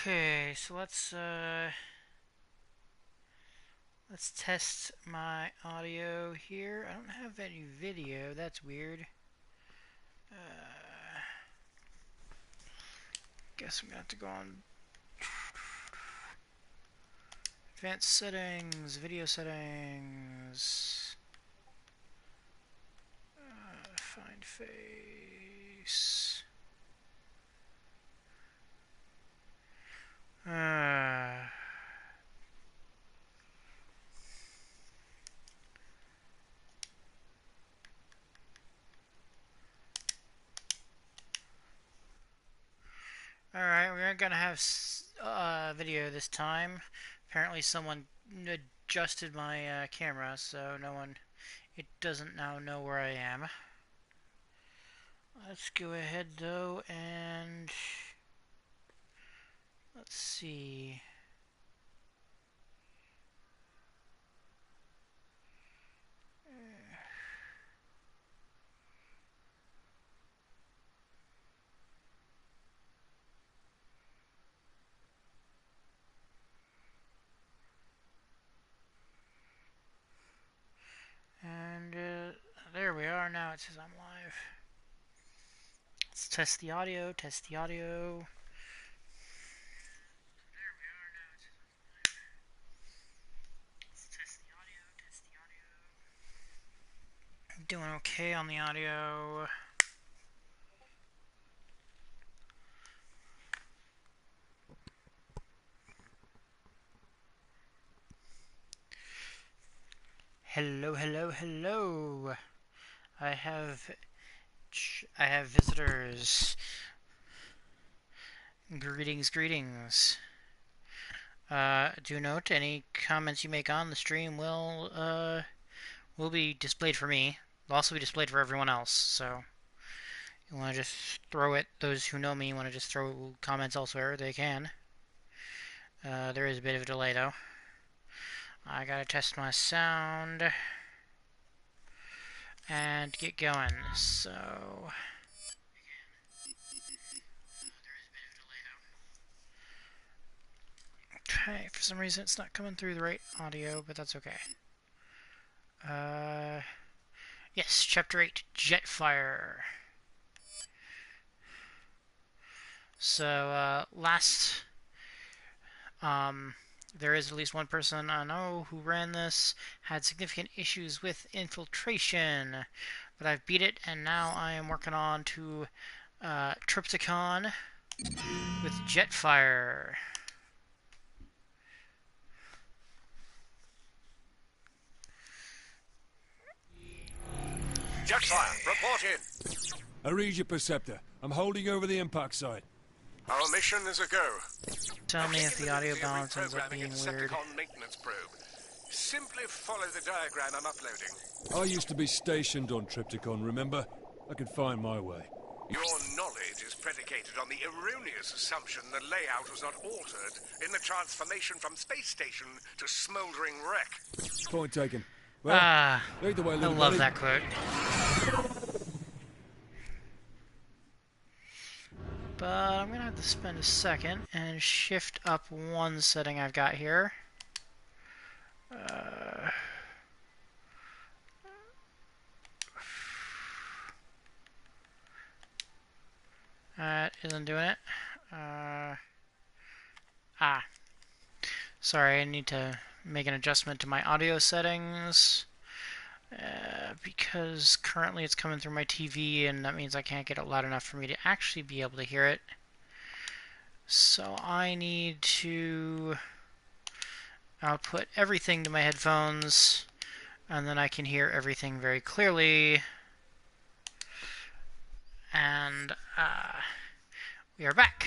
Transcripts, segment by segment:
Okay, so let's test my audio here. I don't have any video. That's weird. Guess I'm gonna have to go on advanced settings, video settings, find face. Alright, we're gonna have video this time. Apparently someone adjusted my camera, so it doesn't now know where I am. Let's go ahead though and let's see. And there we are. Now it says I'm live. Let's test the audio. Test the audio. I'm doing okay on the audio. Hello, hello, hello. I have visitors. Greetings, greetings. Do note any comments you make on the stream will be displayed for me. Will also be displayed for everyone else. So you want to just throw it. Those who know me want to just throw comments elsewhere. They can. There is a bit of a delay though. I gotta test my sound and get going. So okay, for some reason it's not coming through the right audio, but that's okay. Yes, Chapter 8, Jetfire. So, there is at least one person I know who ran this, had significant issues with infiltration, but I've beat it, and now I am working on to Trypticon with Jetfire. Jetfire, report in. I read your Perceptor. I'm holding over the impact site. Our mission is a go. Tell me if the audio balance ends up being weird. Maintenance probe. Simply follow the diagram I'm uploading. I used to be stationed on Trypticon, remember? I could find my way. Your knowledge is predicated on the erroneous assumption the layout was not altered in the transformation from space station to smoldering wreck. Point taken. Well, lead the way, I little love buddy. that quote. But I'm going to have to spend a second and shift up one setting I've got here. That isn't doing it. Sorry, I need to make an adjustment to my audio settings. Because currently it's coming through my TV, and that means I can't get it loud enough for me to actually be able to hear it. So I need to output everything to my headphones, and then I can hear everything very clearly. And we are back.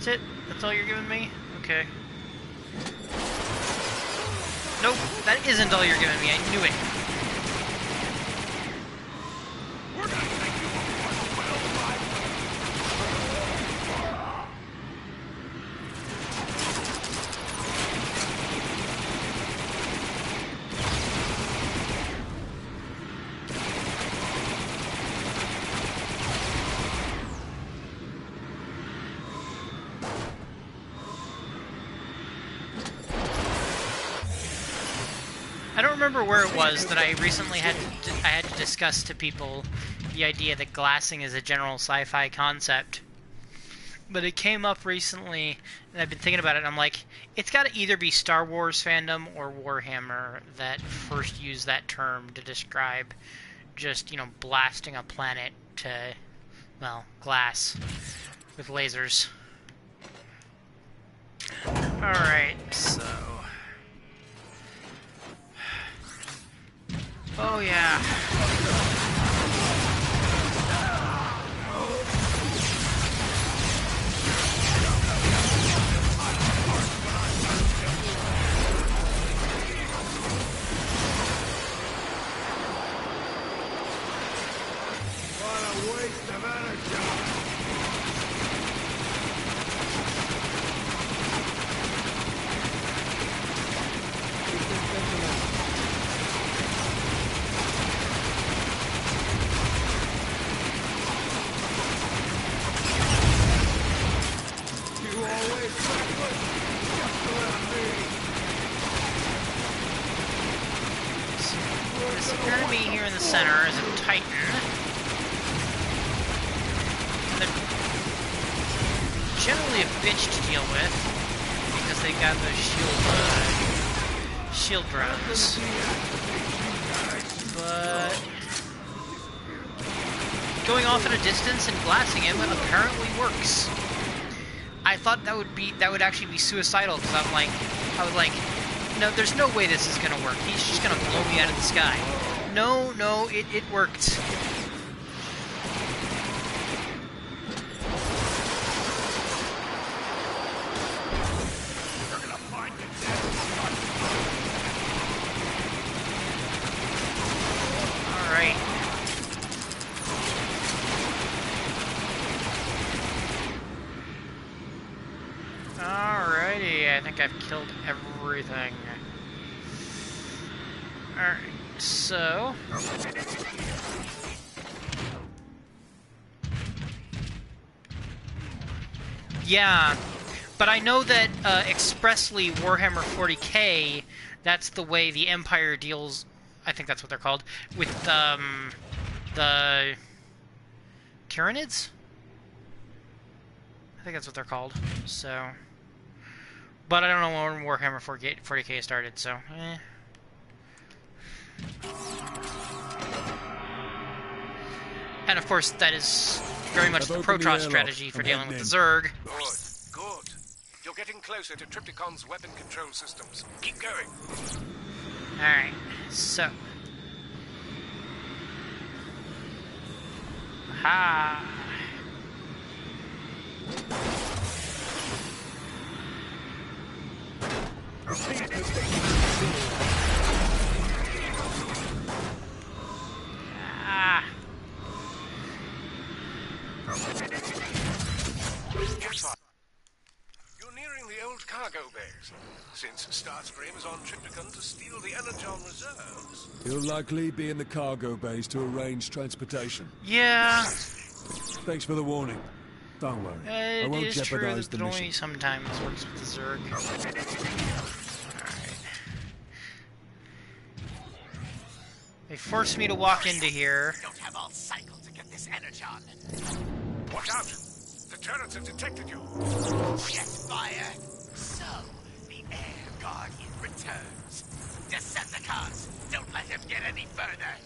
That's it? That's all you're giving me? Okay. Nope, that isn't all you're giving me. I knew it. I don't remember where it was that I recently had to discuss to people the idea that glassing is a general sci-fi concept. But it came up recently, and I've been thinking about it, and I'm like, it's got to either be Star Wars fandom or Warhammer that first used that term to describe just, you know, blasting a planet to, well, glass with lasers. Alright, so... Oh yeah. What a waste of energy! You always reckless, just around me. This enemy here in the center is a Titan. They're generally a bitch to deal with because they got those shield drones. But going off at a distance and glassing him apparently works. I thought that would actually be suicidal because I was like, no, there's no way this is gonna work. He's just gonna blow me out of the sky. No, it worked. Alright. Alrighty, I think I've killed everything. Alright, so... Yeah, but I know that expressly Warhammer 40k, that's the way the Empire deals, I think that's what they're called, with the Tyranids? I think that's what they're called, so... But I don't know when Warhammer 40k started, so... And of course, that is very much the Protoss strategy for dealing with the Zerg. Good. You're getting closer to Trypticon's weapon control systems. Keep going. Alright, so... Ha! Ah! You're nearing the old cargo bays. Since Starscream is on Trypticon to steal the Energon reserves. He'll likely be in the cargo bays to arrange transportation. Yeah, Thanks for the warning. Don't worry. I it won't is true jeopardize that the it mission. only sometimes works with the Zerg. Alright. They forced me to walk into here. Don't have all cycle to get this energon. Watch out! The turrets have detected you. Jet fire. So, the Air Guardian returns. Decepticons, don't let him get any further.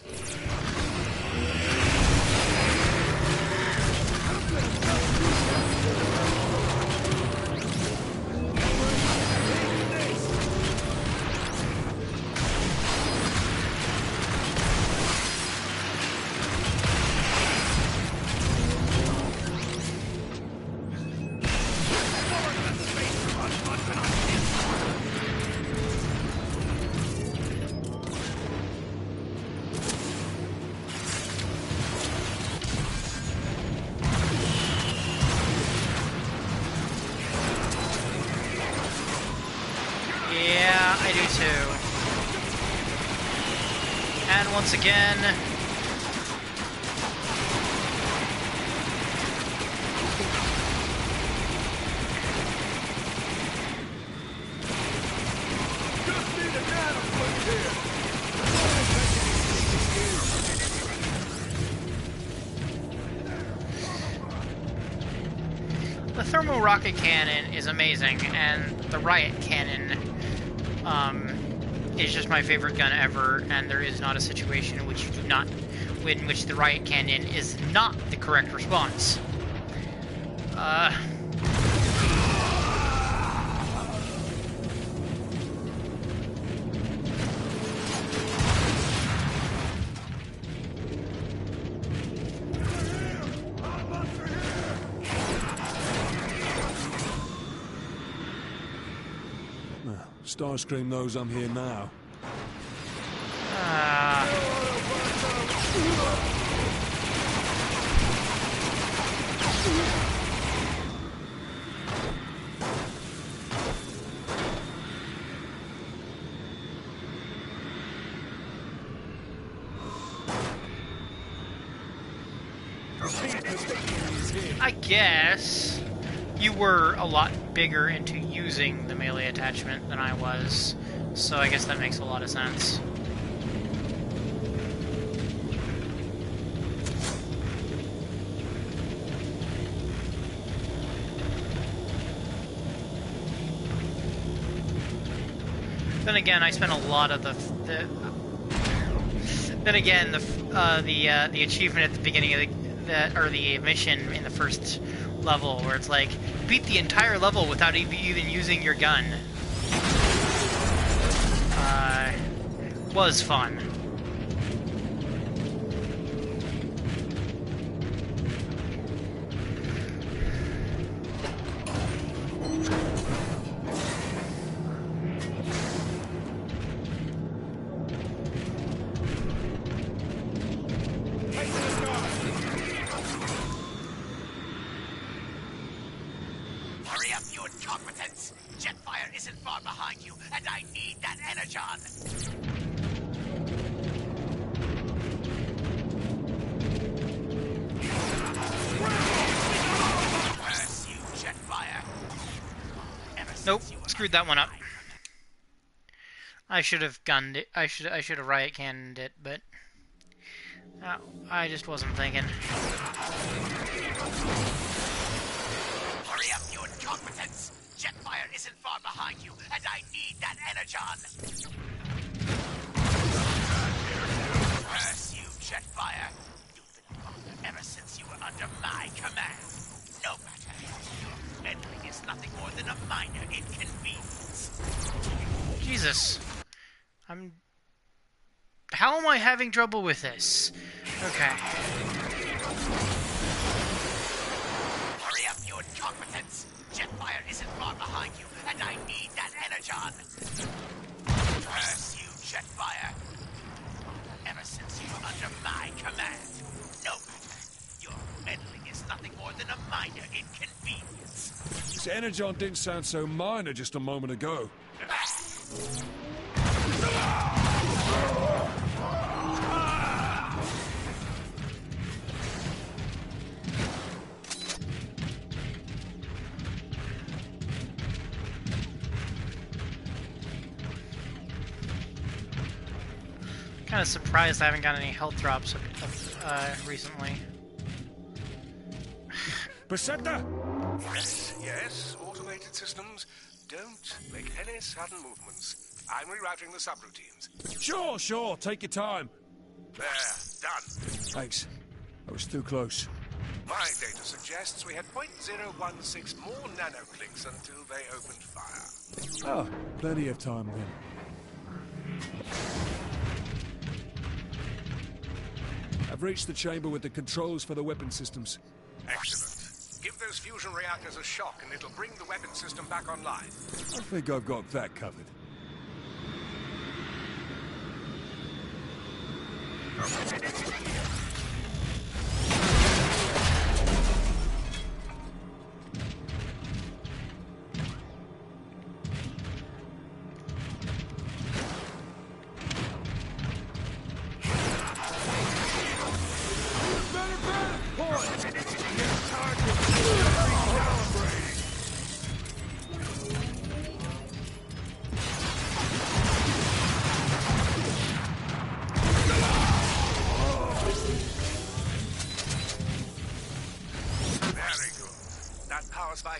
And once again... Just need a nanoflip here. The thermal rocket cannon is amazing, and the riot cannon is just my favorite gun ever, and there is not a situation in which the riot cannon is not the correct response. Starscream knows I'm here now. I guess you were a lot bigger into using the melee attachment than I was, so I guess that makes a lot of sense. Then again, I spent a lot of the achievement at the beginning of the mission in the first level, where it's like, beat the entire level without even using your gun. Was fun. Hurry up, you incompetents! Jetfire isn't far behind you, and I need that energon! Curse you, Jetfire! Nope, screwed that one up. I should have gunned it. I should have riot cannoned it, but I just wasn't thinking. Hurry up, you incompetents! Jetfire isn't far behind you, and I need that energon! Curse you, Jetfire! You've been gone ever since you were under my command. No matter. Your meddling is nothing more than a minor inconvenience. Jesus. How am I having trouble with this? Okay. Hurry up, you incompetents! Jetfire isn't far behind you, and I need that energon! Curse you, Jetfire! Ever since you were under my command. No matter. Your meddling is nothing more than a minor inconvenience. This energon didn't sound so minor just a moment ago. Kind of surprised I haven't gotten any health drops recently. Perceptor! Yes, automated systems. Don't make any sudden movements. I'm rerouting the subroutines. Sure, take your time. There, done. Thanks. I was too close. My data suggests we had 0.016 more nanoclicks until they opened fire. Ah, plenty of time then. I've reached the chamber with the controls for the weapon systems. Excellent. Give those fusion reactors a shock and it'll bring the weapon system back online. I think I've got that covered.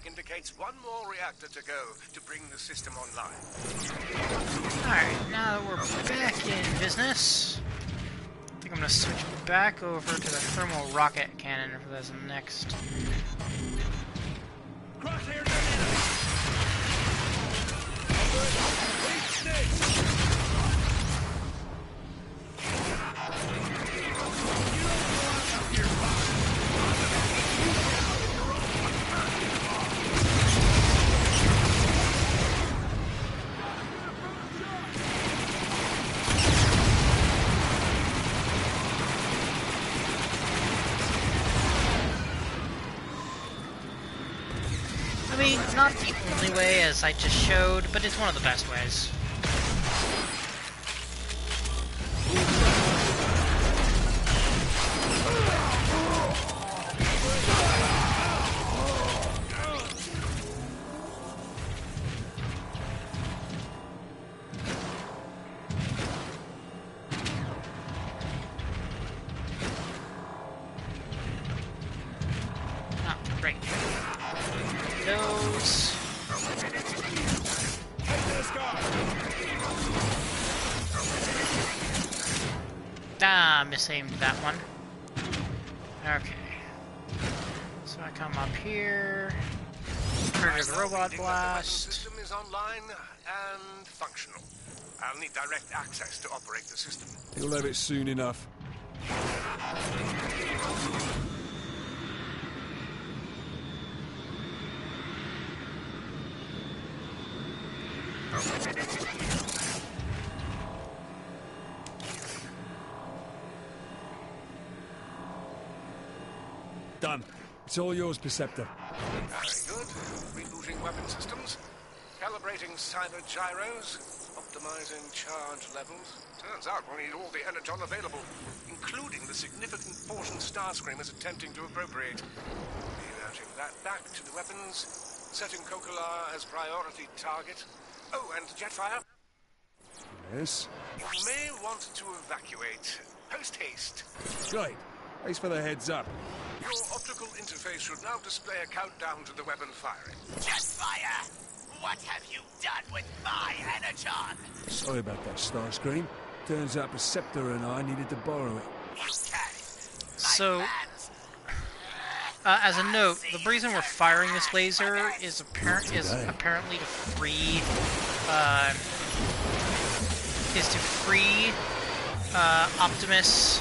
clock indicates one more reactor to go to bring the system online. Alright, now that we're back in business, I think I'm going to switch back over to the thermal rocket cannon for this next. Crosshairs on enemy! Wait, snakes! I mean, not the only way, as I just showed, but it's one of the best ways. Ah, great. Those. Ah, misaimed that one. Okay. So I come up here, trigger the robot The weapon blast. system is online and functional. I'll need direct access to operate the system. You'll have it soon enough. Done. It's all yours, Perceptor. Very good. Rebooting weapon systems, calibrating cyber gyros, optimizing charge levels. Turns out we'll need all the energon available, including the significant portion Starscream is attempting to appropriate. Rerouting that back to the weapons, setting Kokolar as priority target. Oh, and Jetfire, Yes? you may want to evacuate. Post haste. Great. Thanks for the heads up. Your optical interface should now display a countdown to the weapon firing. Jetfire! What have you done with my energon? Sorry about that, Starscream. Turns out Perceptor and I needed to borrow it. You can't. So, Plans. as a note, the reason we're firing this laser is apparently to free, Optimus,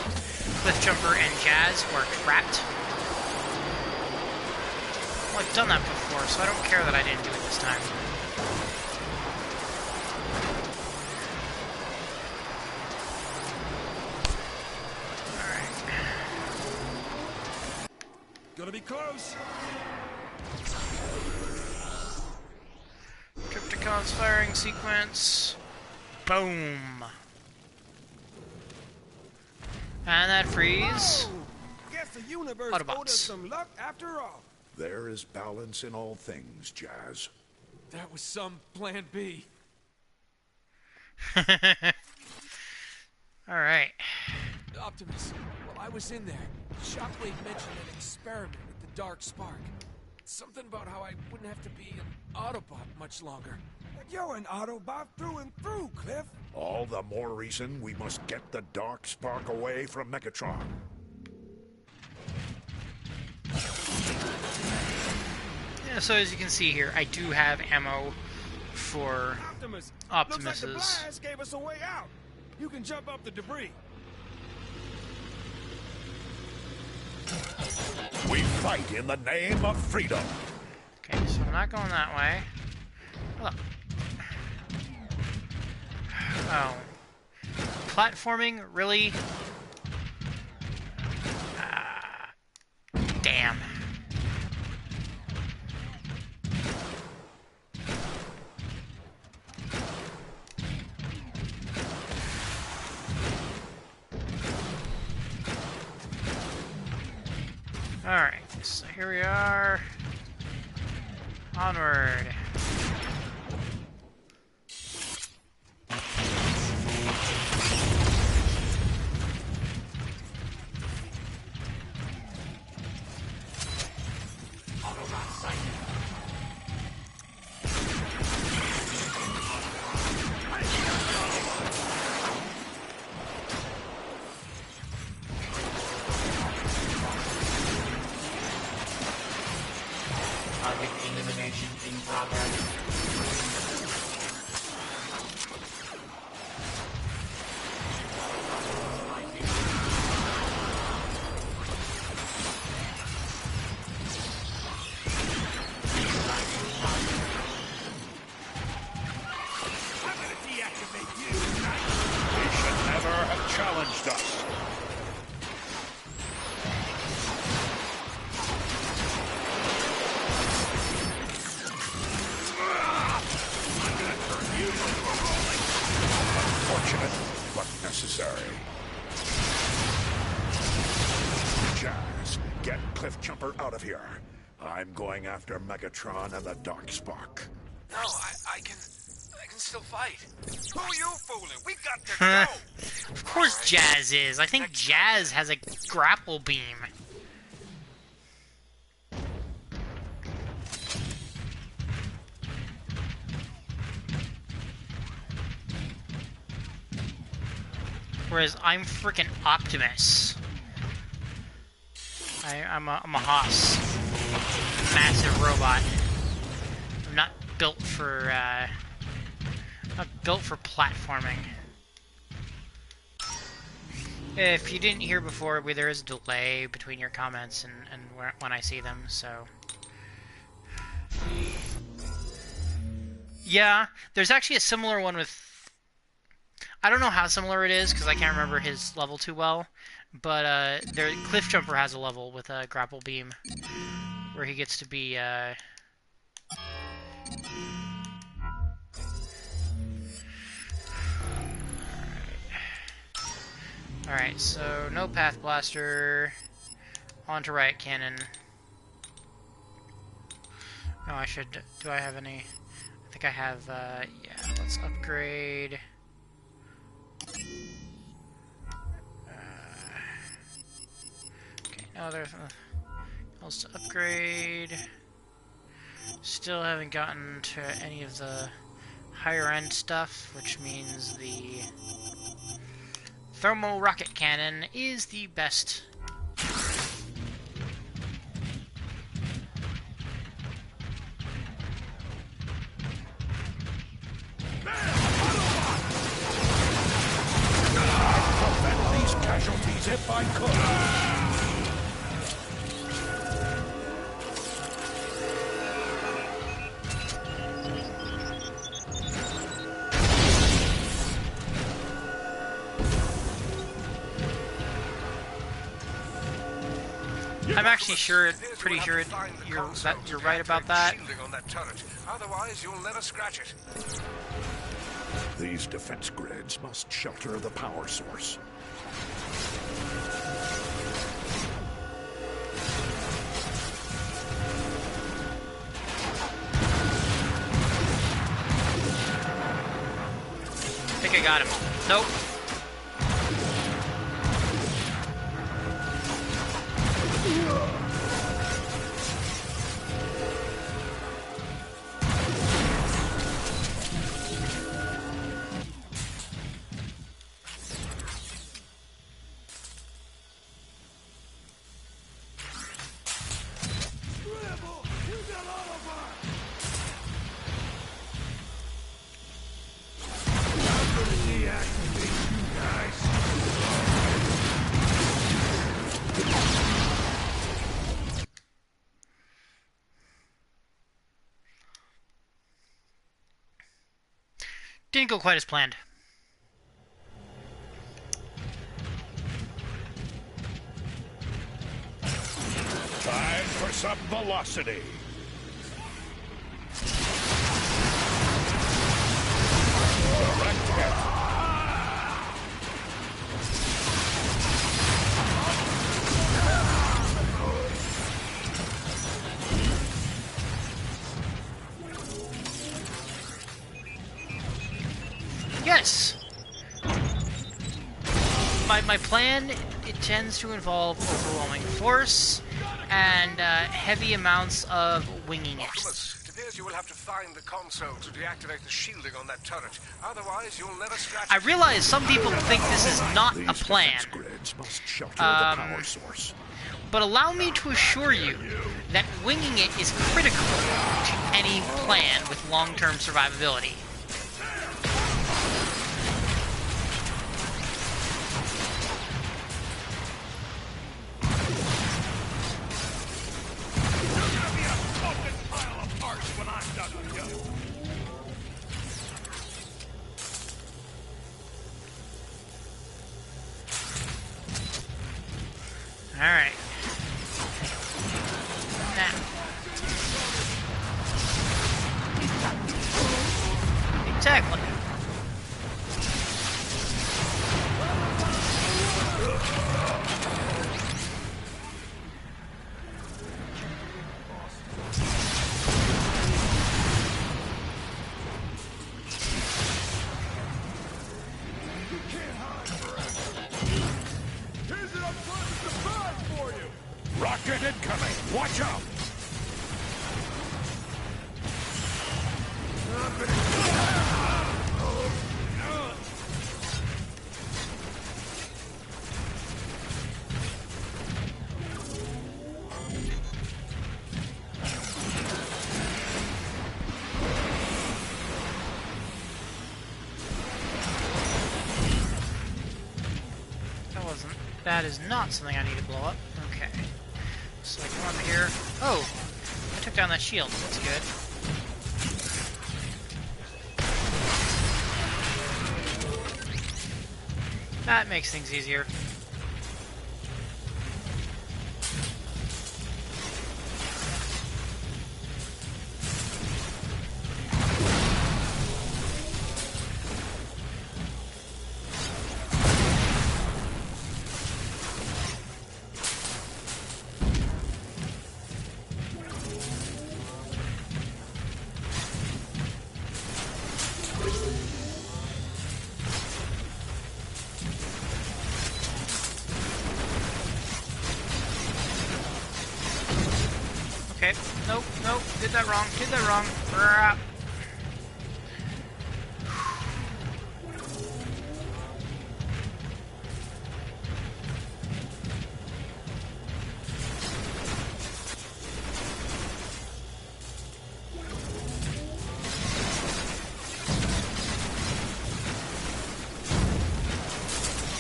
Cliffjumper, and Jazz, who are trapped. Well, I've done that before, so I don't care that I didn't do it this time. Gotta be close. Trypticon's firing sequence. Boom. And that frees. Guess the universe Autobots. owed us some luck after all. There is balance in all things, Jazz. That was some plan B. Alright. Optimus, while I was in there, Shockwave mentioned an experiment with the Dark Spark. Something about how I wouldn't have to be an Autobot much longer. But you're an Autobot through and through, Cliff. All the more reason we must get the Dark Spark away from Megatron. Yeah, so as you can see here, I do have ammo for Optimus. Optimus's. Looks like the blast gave us a way out. You can jump up the debris. We fight in the name of freedom. Okay, so I'm not going that way. Look. Oh. Platforming? Really? Damn. Alright, so here we are. Onward. against us. Unfortunate, but necessary. Jazz, get Cliffjumper out of here. I'm going after Megatron and the Darkspark. No, I can still fight. Who are you fooling? We got to go. Of course Jazz is. I think Jazz has a grapple beam. Whereas I'm freaking Optimus. I'm a Haas. Massive robot. I'm not built for platforming. If you didn't hear before, there is a delay between your comments and when I see them, so... Yeah, there's actually a similar one with... I don't know how similar it is, because I can't remember his level too well, but Cliffjumper has a level with a grapple beam, where he gets to be... Alright, so no Path Blaster, onto Riot Cannon. No, I should... Do I have any... I think I have, yeah, let's upgrade... Okay, no, there's nothing else to upgrade. Still haven't gotten to any of the higher end stuff, which means the Thermal Rocket Cannon is the best. Prevent these casualties if I could. I'm actually pretty sure you're right about that. On that turret. Otherwise, you'll never scratch it. These defense grids must shelter the power source. I think I got him. Nope. Didn't go quite as planned. Time for some velocity. Direct hit. Yes! My plan, it tends to involve overwhelming force and heavy amounts of winging it. Optimus, it appears you will have to find the console to deactivate the shielding on that turret. Otherwise, you'll never scratch I it. realize some people think this is not These a plan, defense grids must shelter the power source. but allow me to assure you that winging it is critical to any plan with long-term survivability. Alright. Now. Exactly. Rocket incoming! Watch out! That is not something I need to blow up. Okay. So I come up here. Oh! I took down that shield. That's good. That makes things easier. Okay. Nope, nope. Did that wrong. Did that wrong. Crap.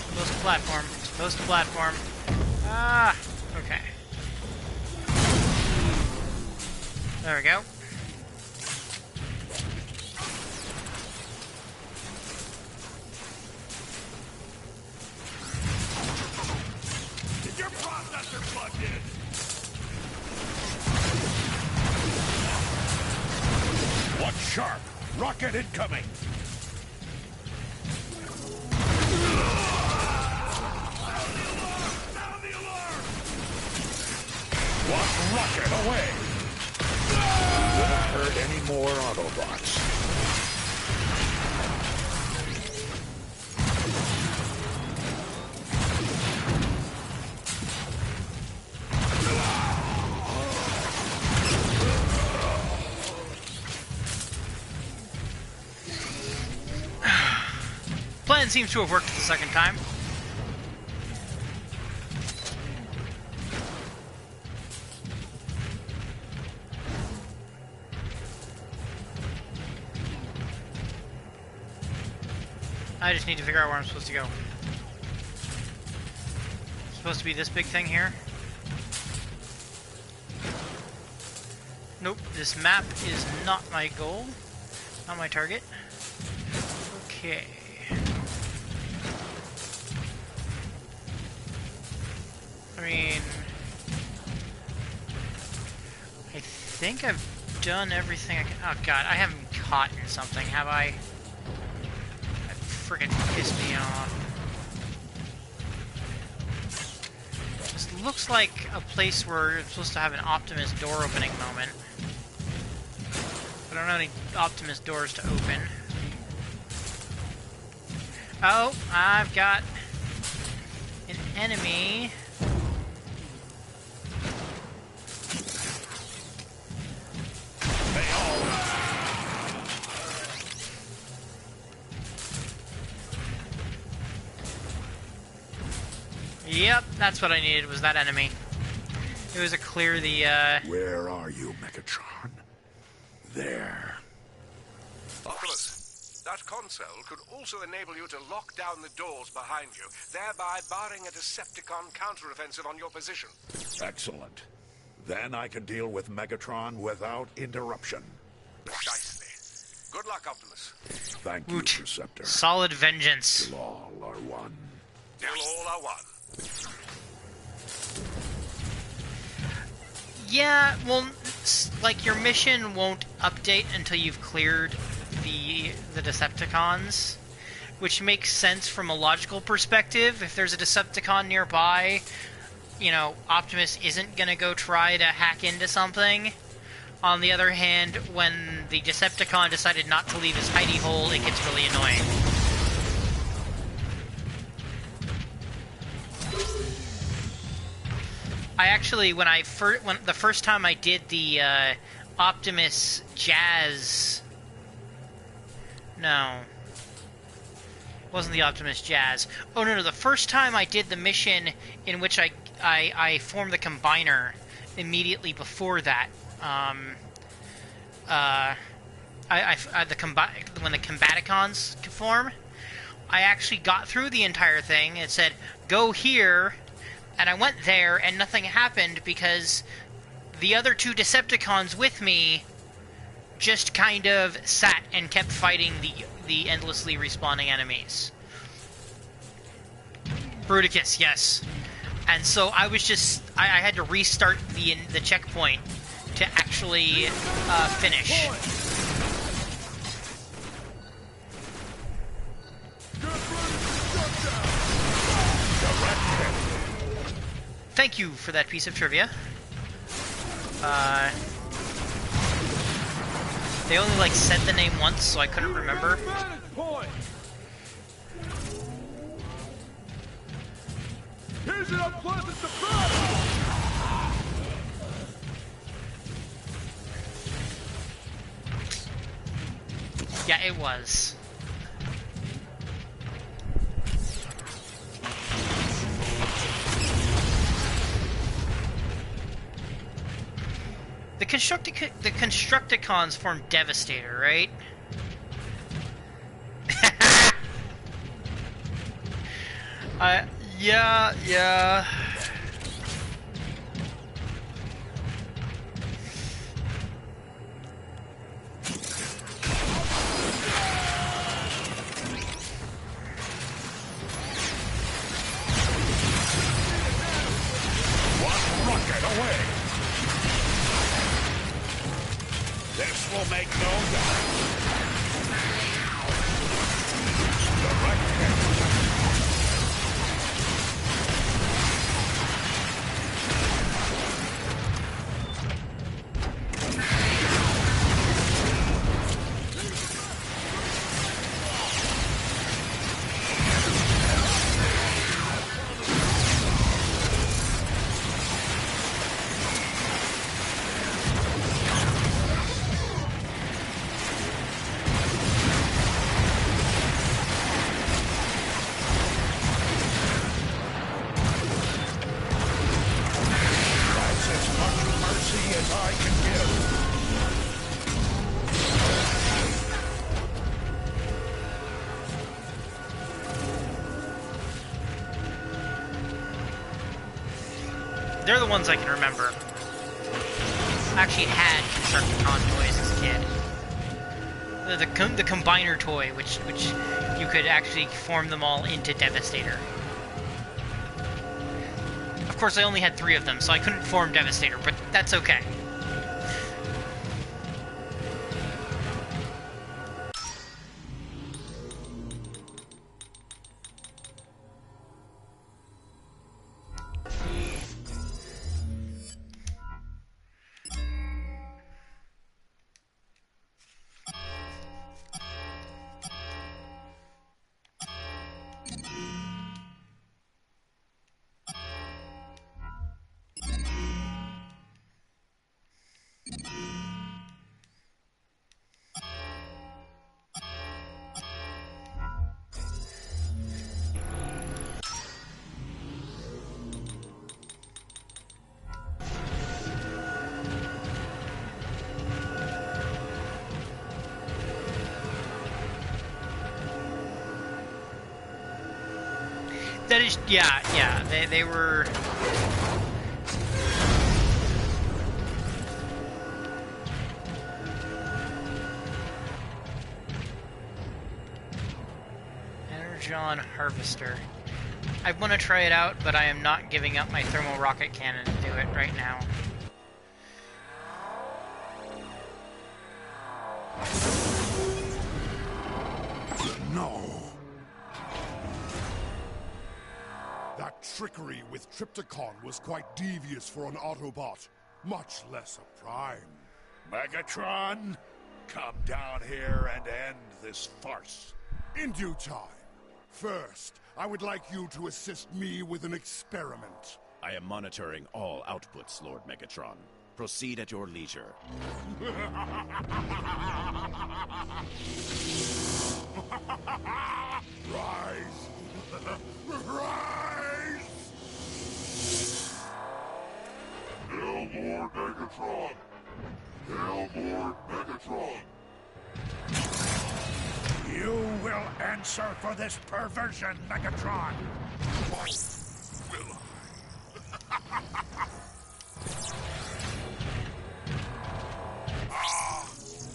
Supposed to platform. Supposed to platform. Ah. Okay. There we go. Is your processor plugged in? Watch sharp! Rocket incoming! Sound the alarm! One rocket away! Won't hurt any more Autobots. Plan seems to have worked the second time. I just need to figure out where I'm supposed to go. It's supposed to be this big thing here. Nope, this map is not my goal. Not my target. Okay. I mean, I think I've done everything I can. Oh god, I haven't caught in something, have I? That friggin' pissed me off. This looks like a place where you're supposed to have an Optimus door opening moment. But I don't have any Optimus doors to open. Oh, I've got an enemy. Yep, that's what I needed, was that enemy. It was a clear the, Where are you, Megatron? There. Optimus, that console could also enable you to lock down the doors behind you, thereby barring a Decepticon counteroffensive on your position. Excellent. Then I can deal with Megatron without interruption. Precisely. Good luck, Optimus. Thank you, Woot. Perceptor. solid vengeance. Till all are one. Till all are one. Yeah, well, like, your mission won't update until you've cleared the Decepticons, which makes sense from a logical perspective. If there's a Decepticon nearby, you know, Optimus isn't gonna go try to hack into something. On the other hand, when the Decepticon decided not to leave his hidey hole, it gets really annoying. I actually, when the first time I did the Optimus Jazz, no, it wasn't the Optimus Jazz. Oh no, the first time I did the mission in which I formed the Combiner immediately before that. When the Combaticons form, I actually got through the entire thing. It said, go here, and I went there, and nothing happened because the other two Decepticons with me just kind of sat and kept fighting the endlessly respawning enemies. Bruticus, yes. And so I was just... I had to restart the checkpoint to actually finish. Thank you for that piece of trivia. They only, like, said the name once, so I couldn't remember. Here's an unpleasant surprise! Yeah, it was. The Constructicons form Devastator, right? Yeah. One rocket away. This will make no doubt. Direct hit. They're the ones I can remember. I actually had Constructicon toys as a kid. The Combiner toy, which you could actually form them all into Devastator. Of course, I only had 3 of them, so I couldn't form Devastator, but that's okay. That is, yeah, they were... Energon Harvester. I want to try it out, but I am not giving up my thermal rocket cannon to do it right now. That trickery with Trypticon was quite devious for an Autobot, much less a Prime. Megatron, come down here and end this farce. In due time. First, I would like you to assist me with an experiment. I am monitoring all outputs, Lord Megatron. Proceed at your leisure. Rise! Rise! Hail Lord Megatron! Hail Lord Megatron! You will answer for this perversion, Megatron! Will I?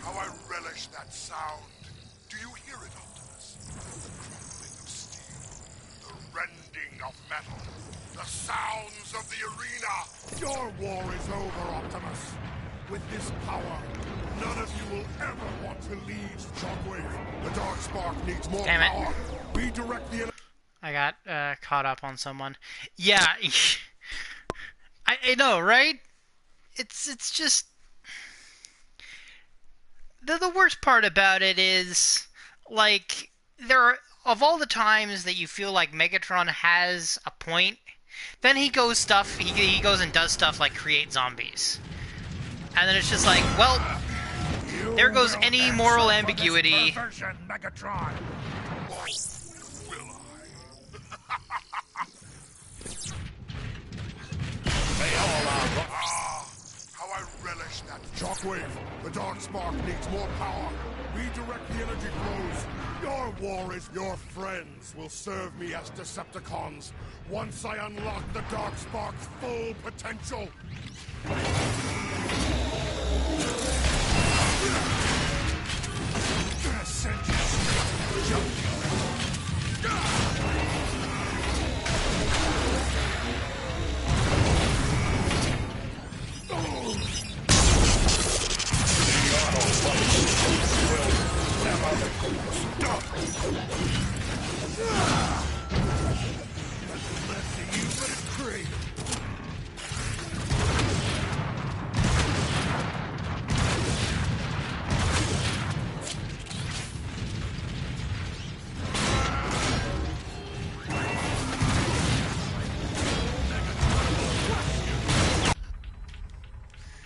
How I relish that sound. Do you hear it, Optimus? The crumbling of steel, the rending of metal, the sounds of the arena. Your war is over, Optimus. With this power, none of you will ever want to leave Shockwave. The Darkspark needs more Damn it. power. Redirect the... I got caught up on someone. Yeah, I know, right? It's just the worst part about it is, like, there are, of all the times that you feel like Megatron has a point, then he goes and does stuff like create zombies. And then it's just like, well, there goes any moral ambiguity. Perversion, Megatron! How I relish that. Shockwave, the Darkspark needs more power. Redirect the energy flows. Your war is... Your friends will serve me as Decepticons once I unlock the Darkspark's full potential.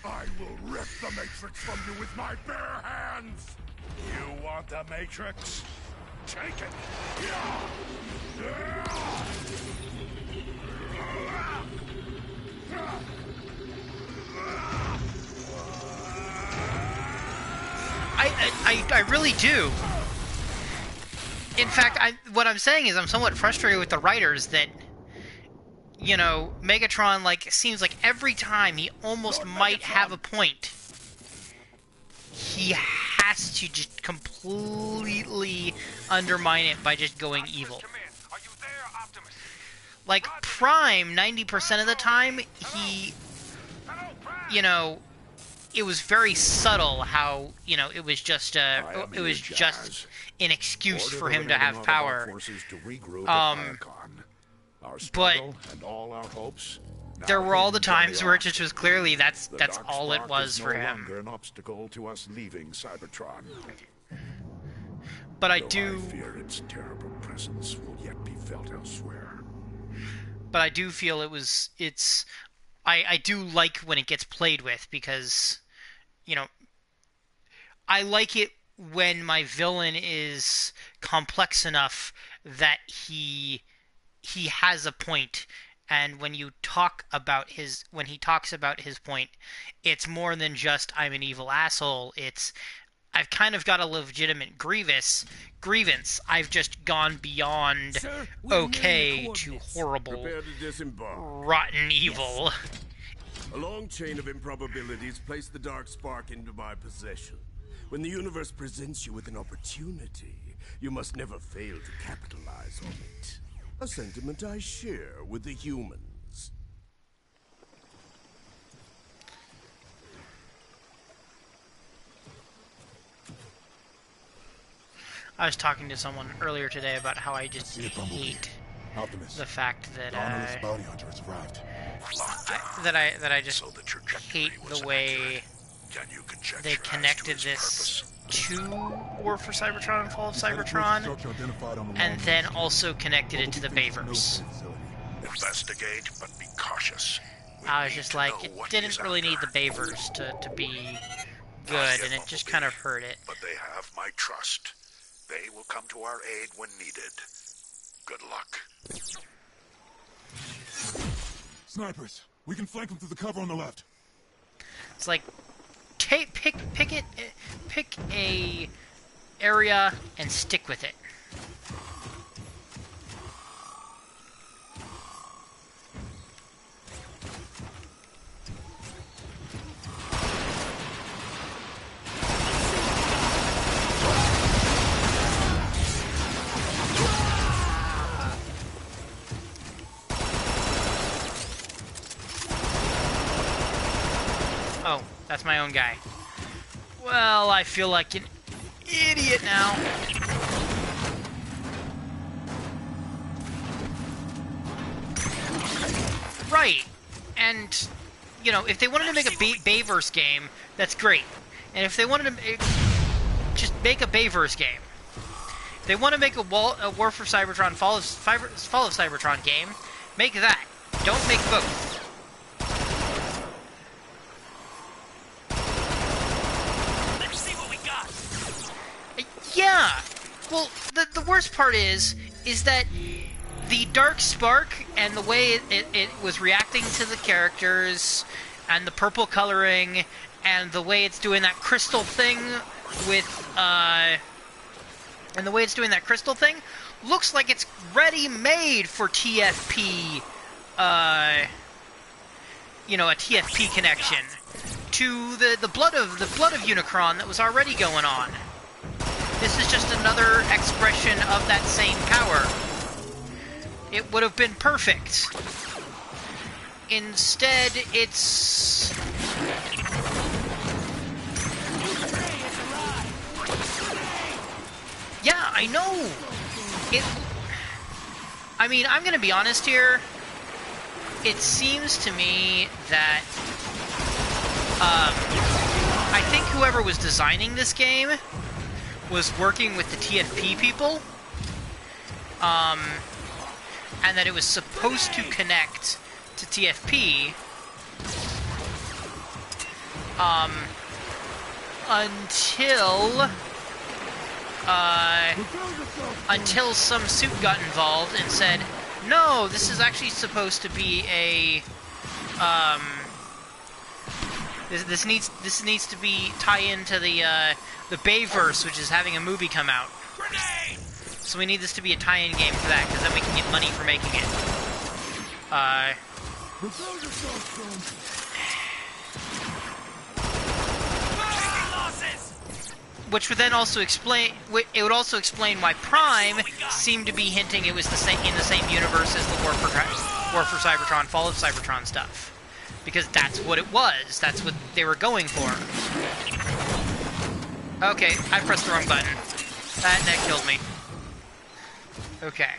I will rip the Matrix from you with my bare hands! You want the Matrix? Take it! I really do. In fact, what I'm saying is I'm somewhat frustrated with the writers that, you know, Megatron, like, seems like every time he almost might have a point, he has to just completely undermine it by just going evil. Are you there, Optimus? Like, Prime, 90% of the time, he, Hello, Prime. you know, it was very subtle how, you know, it was just an excuse for him to have power. But and all our hopes. there were all the times where it just was clearly that's all it was for him. No longer an obstacle to us leaving Cybertron. But I Though do I fear its terrible presence will yet be felt elsewhere. but I do feel I do like when it gets played with, because, you know, I like it when my villain is complex enough that he has a point, and when he talks about his point, it's more than just I'm an evil asshole. It's I've kind of got a legitimate grievance. I've just gone beyond Sir, okay to horrible, Prepare to disembark. rotten evil. A long chain of improbabilities place the Darkspark into my possession. When the universe presents you with an opportunity, you must never fail to capitalize on it. A sentiment I share with the humans. I was talking to someone earlier today about how I just hate Optimus. the fact that Honor's bounty hunter has arrived. I just So the trajectory hate was the way accurate. Can you conjecture they as to connected its this purpose? to War for Cybertron and Fall of He's headed towards the Cybertron, structure identified on the and long then range. also connected it to the Probably from Bayverse. military facility. Investigate, but be cautious. We I was need just to like, know it what didn't he's really need after. the Bayverse to be Not good, yet, and it just Bumblebee, kind of hurt it. But they have my trust. They will come to our aid when needed. Good luck. Snipers, we can flank them through the cover on the left. It's like, pick a area and stick with it. Oh, that's my own guy. Well, I feel like an idiot now. Right. And, you know, if they wanted to make a Bayverse game, that's great. And if they wanted to just make a Bayverse game. If they want to make a War for Cybertron, Fall of Cybertron game, make that. Don't make both. Let's see what we got. Yeah. Well, the worst part is that the Dark Spark and the way it was reacting to the characters and the purple coloring and the way it's doing that crystal thing with looks like it's ready-made for TFP, you know, a TFP connection to the blood of Unicron that was already going on. This is just another expression of that same power. It would have been perfect. Instead, it's... Yeah, I know! I mean, I'm gonna be honest here. It seems to me that... I think whoever was designing this game was working with the TFP people. And that it was supposed to connect to TFP. Until some suit got involved and said, no, this is actually supposed to be a, this needs to be tie into the Bayverse, which is having a movie come out. Grenade! So we need this to be a tie-in game for that, because then we can get money for making it. Which would then also explain... It would also explain why Prime seemed to be hinting it was the same in the same universe as the War for Cybertron, Fall of Cybertron stuff. Because that's what it was. That's what they were going for. Okay, I pressed the wrong button. That killed me. Okay.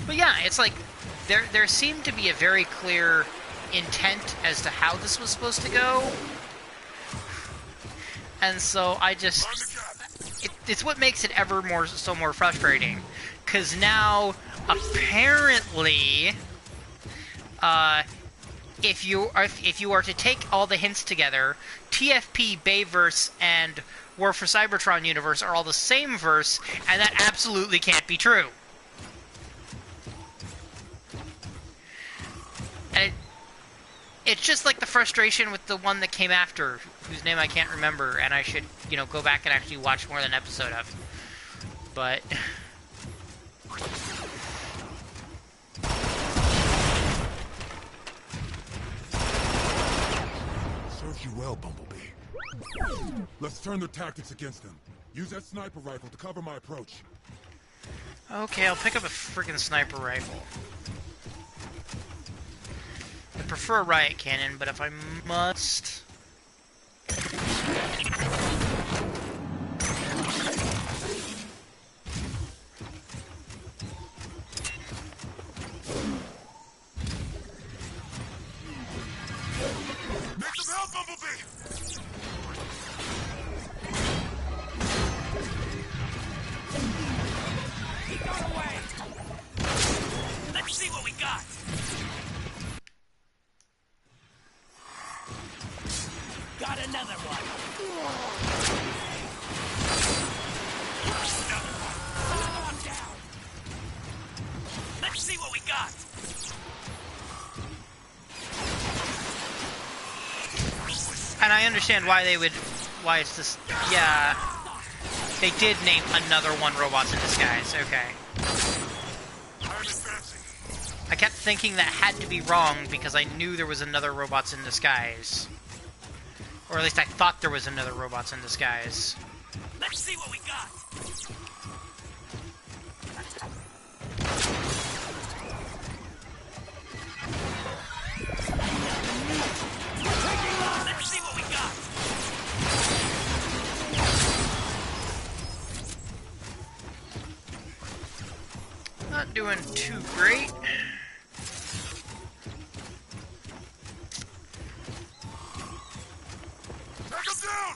But yeah, it's like there seemed to be a very clear intent as to how this was supposed to go, and so I just it's what makes it ever more frustrating, because now apparently if you are to take all the hints together, TFP, Bayverse, and War for Cybertron universe are all the same verse, and that absolutely can't be true. And it's just like the frustration with the one that came after, whose name I can't remember, and I should, you know, go back and actually watch more than an episode of. But... Serves you well, Bumblebee. Let's turn their tactics against them. Use that sniper rifle to cover my approach. Okay, I'll pick up a freaking sniper rifle. I prefer a riot cannon, but if I must... understand why they would... Why it's this... Yeah. They did name another one Robots in Disguise. Okay. I kept thinking that had to be wrong because I knew there was another Robots in Disguise. Or at least I thought there was another Robots in Disguise. Let's see what we got. Let's see what we got. Not doing too great. Take him down!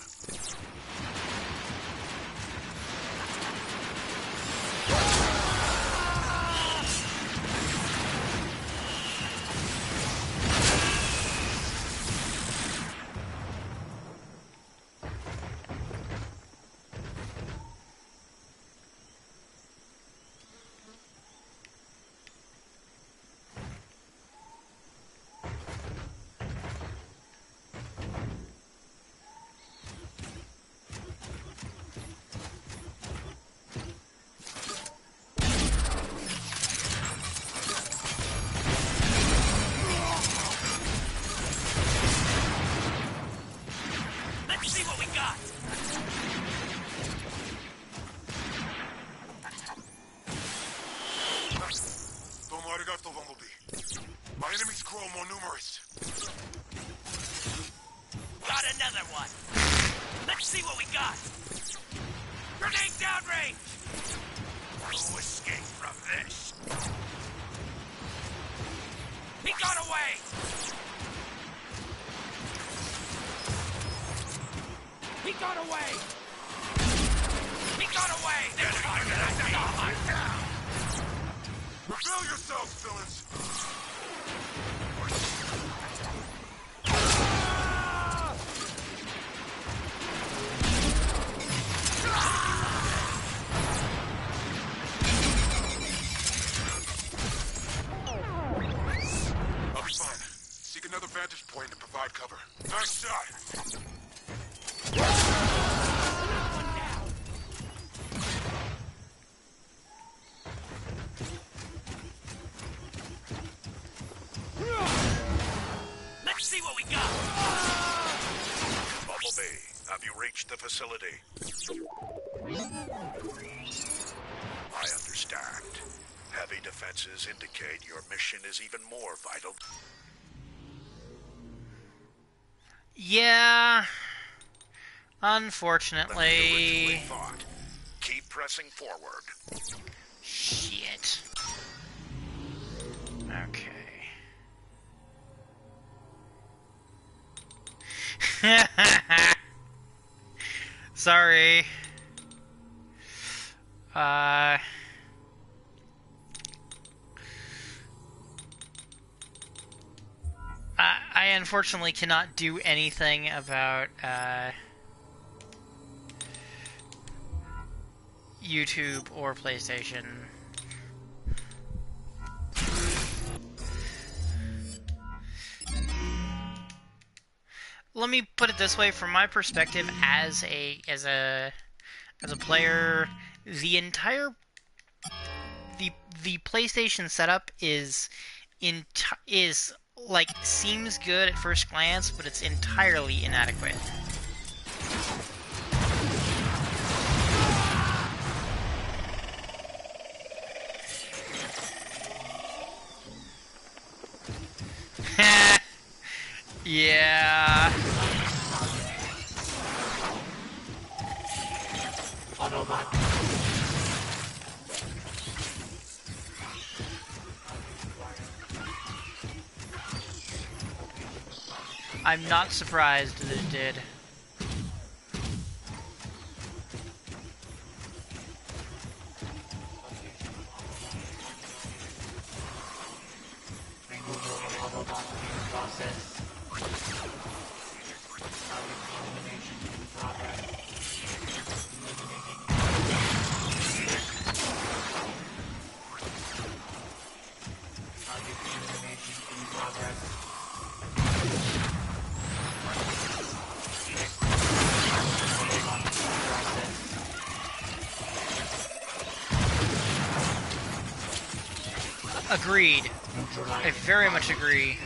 Let's see what we got. Domo arigato, Bumblebee. My enemies grow more numerous. Got another one. Let's see what we got. Grenade downrange. No escape from this. He got away. He got away. He got away. Reveal yourselves, villains! I'll be fine. Seek another vantage point to provide cover. Nice shot! Let's see what we got. Bumblebee, have you reached the facility? I understand. Heavy defenses indicate your mission is even more vital. Yeah. Than you Unfortunately. originally thought. Keep pressing forward. Shit. Okay. Sorry. I unfortunately cannot do anything about, YouTube or PlayStation. Let me put it this way, from my perspective as a player, the PlayStation setup is like seems good at first glance, but it's entirely inadequate. Yeah. I'm not surprised that it did. Agreed. I very much agree.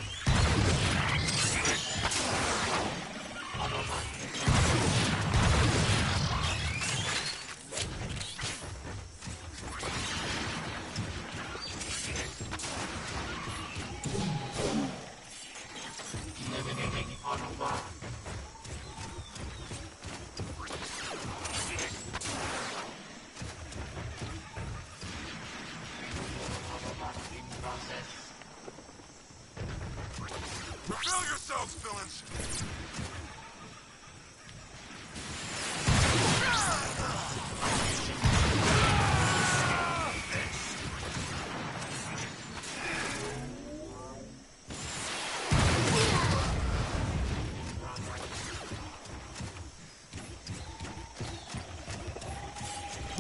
Reveal yourselves, villains!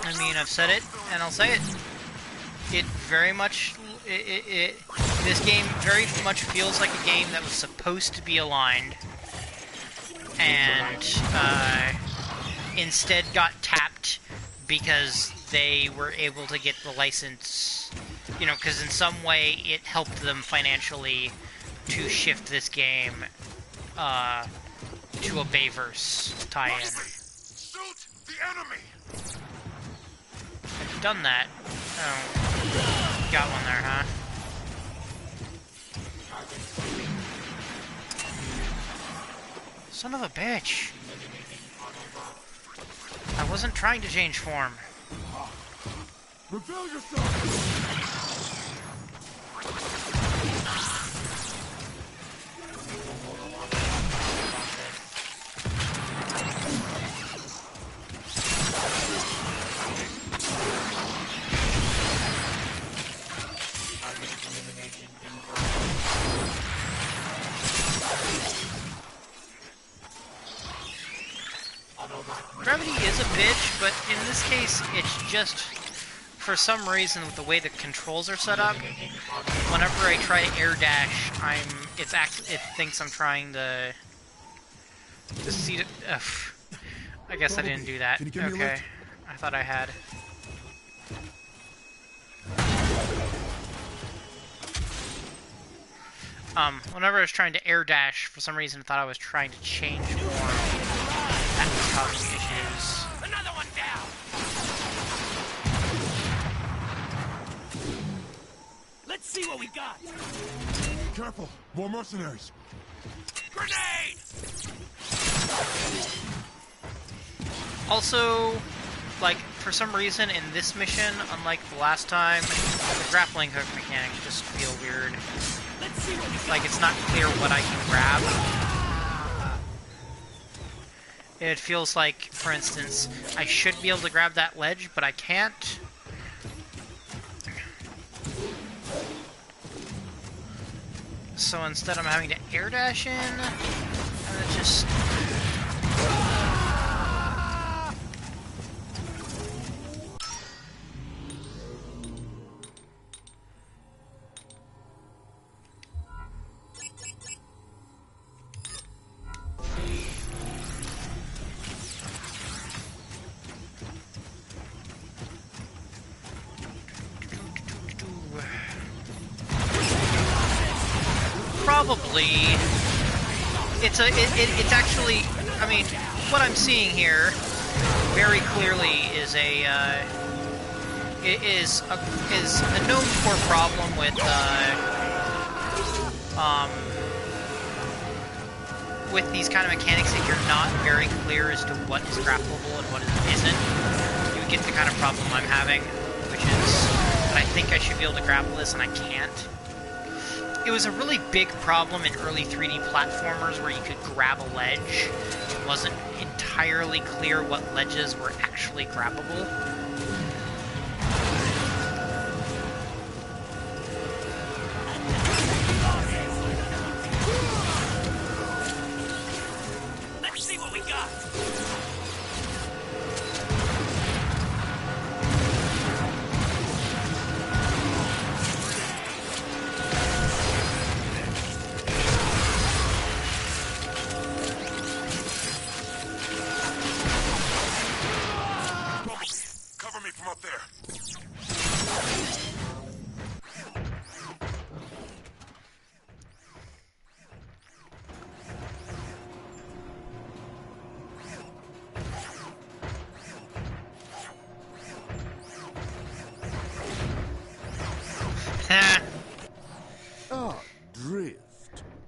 I mean, I've said it, and I'll say it. It very much... this game very much feels like a game that was supposed to be aligned, and instead got tapped because they were able to get the license, you know, because in some way it helped them financially to shift this game to a Bayverse tie-in. Shoot the enemy! I've done that. Oh, got one there, huh? Son of a bitch. I wasn't trying to change form. Reveal yourself! Gravity is a bitch, but in this case, it's just, for some reason, with the way the controls are set up, whenever I try to air dash, it thinks I'm trying to see it. I guess I didn't do that. Can you give me a Okay, lift? I thought I had. Whenever I was trying to air dash, for some reason I thought I was trying to change form. That was causing issues. Another one down! Let's see what we got! Careful! More mercenaries! Grenade! Also, like, for some reason in this mission, unlike the last time, the grappling hook mechanics just feel weird. Let's see what we got! Like, it's not clear what I can grab. It feels like, for instance, I should be able to grab that ledge, but I can't. So instead I'm having to air dash in, and it just... Probably. It's actually, I mean, what I'm seeing here very clearly is a known core problem with these kind of mechanics that you're not very clear as to what is grappleable and what isn't. You get the kind of problem I'm having, which is that I think I should be able to grapple this and I can't. It was a really big problem in early 3D platformers where you could grab a ledge. It wasn't entirely clear what ledges were actually grabbable. Let's see what we got!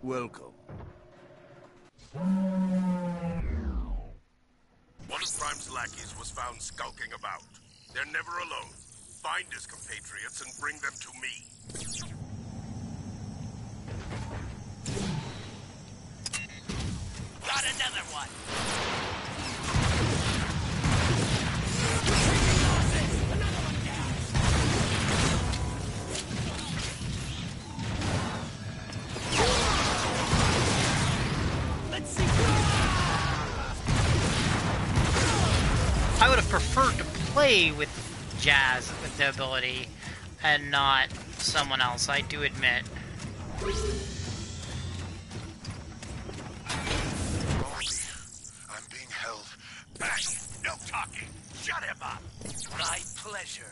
Welcome. One of Prime's lackeys was found skulking about. They're never alone. Find his compatriots and bring them to me. Got another one. Let's see. I would have preferred to play with Jazz with the ability and not someone else, I do admit. I'm being held. Back. No talking. Shut him up. My pleasure.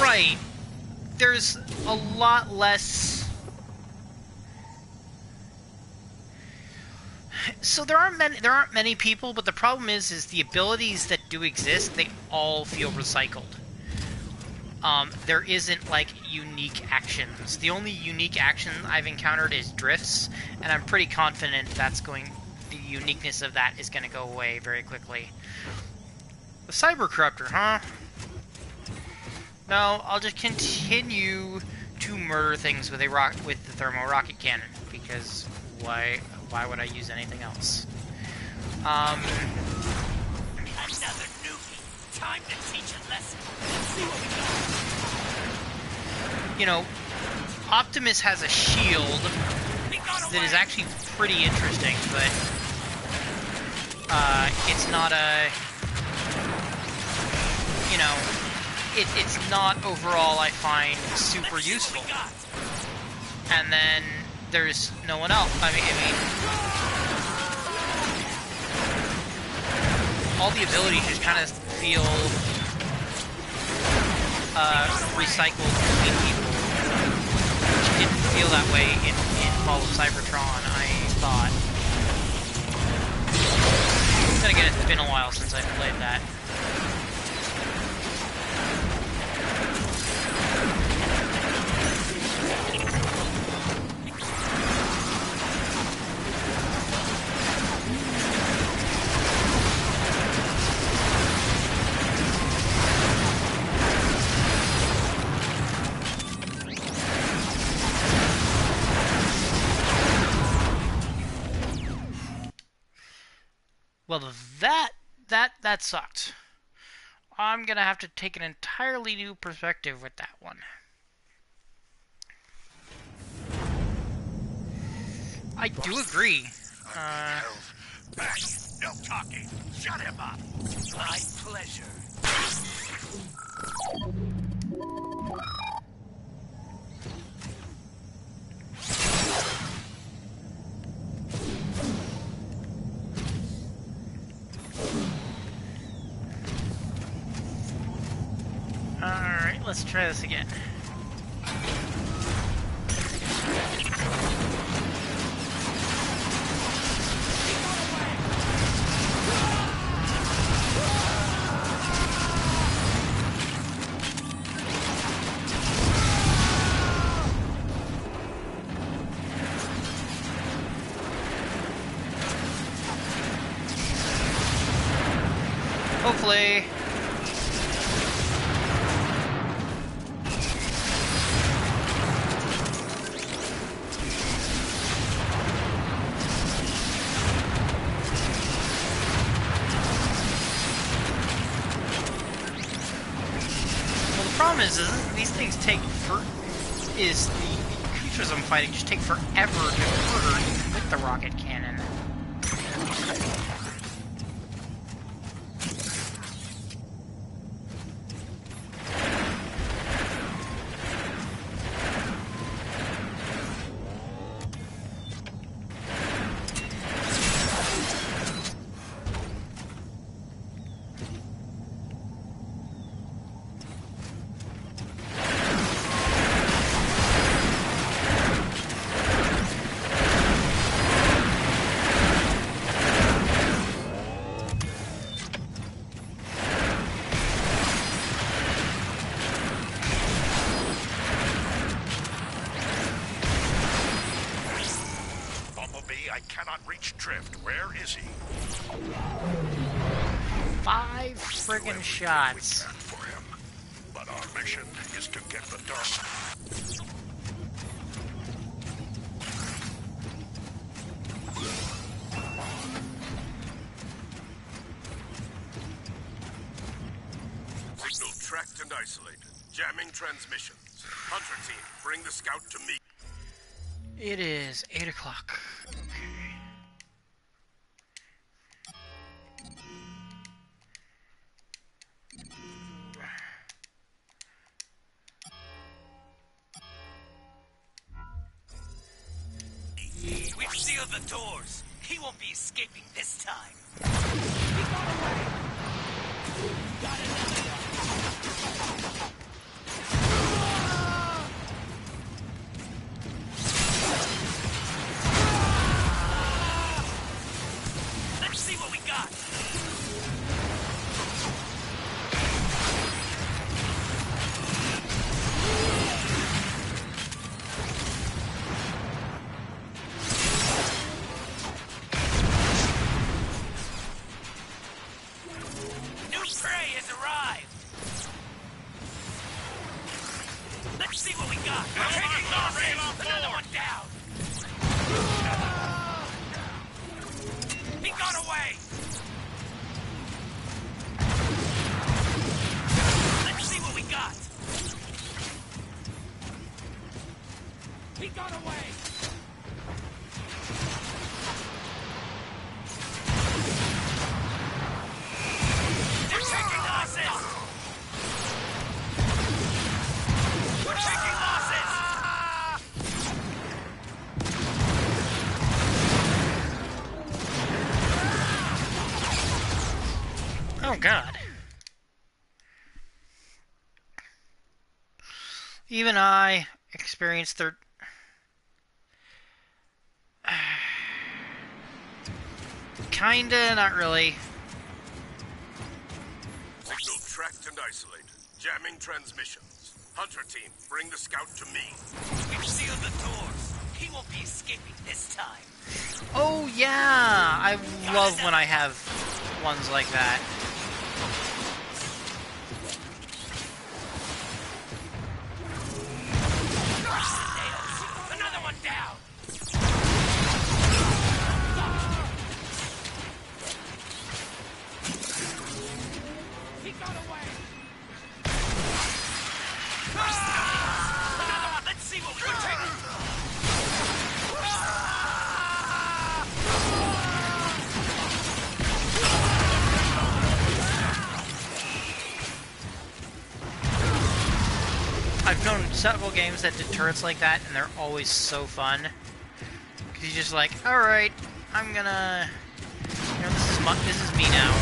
Right. There's a lot less... So there aren't many people, but the problem is the abilities that do exist, they all feel recycled. There isn't, like, unique actions. The only unique action I've encountered is drifts, and I'm pretty confident the uniqueness of that is gonna go away very quickly. The Cyber Corruptor, huh? No, I'll just continue to murder things with the thermo rocket cannon, because why would I use anything else? Another newbie. Time to teach a lesson. Let's see what we got. You know, Optimus has a shield that is actually pretty interesting, but it's not a, you know, it's not overall, I find, super useful. And then there's no one else. I mean, all the abilities just kind of feel recycled between people. Which didn't feel that way in Fall of Cybertron, I thought. Then again, it's been a while since I played that. Well, that sucked. I'm gonna have to take an entirely new perspective with that one. I do agree. Back. No talking. Shut him up. My pleasure. Alright, let's try this again. Hopefully. Is these things take the creatures I'm fighting just take forever to murder even with the rocket cannon. Watch Drift. Where is he? 5 friggin' shots. We can for him. But our mission is to get the dark. Signal tracked and isolated. Jamming transmissions. Hunter team, bring the scout to me. It is 8 o'clock. Okay. We've sealed the doors. He won't be escaping this time. Let's see what we got. New prey has arrived. Let's see what we got. We're taking losses. Another one down. He got away. Let's see what we got. He got away. They're taking losses. We're taking losses. Oh god. Even I experienced their... Kinda, not really. Signal tracked and isolated. Jamming transmissions. Hunter team, bring the scout to me. We've sealed the doors. He won't be escaping this time. Oh yeah! I love when I have ones like that. Another one down. He got away. Another one. Let's see what we can take. I've known several games that did turrets like that, and they're always so fun. Because you're just like, alright, I'm gonna... You know, this is me now.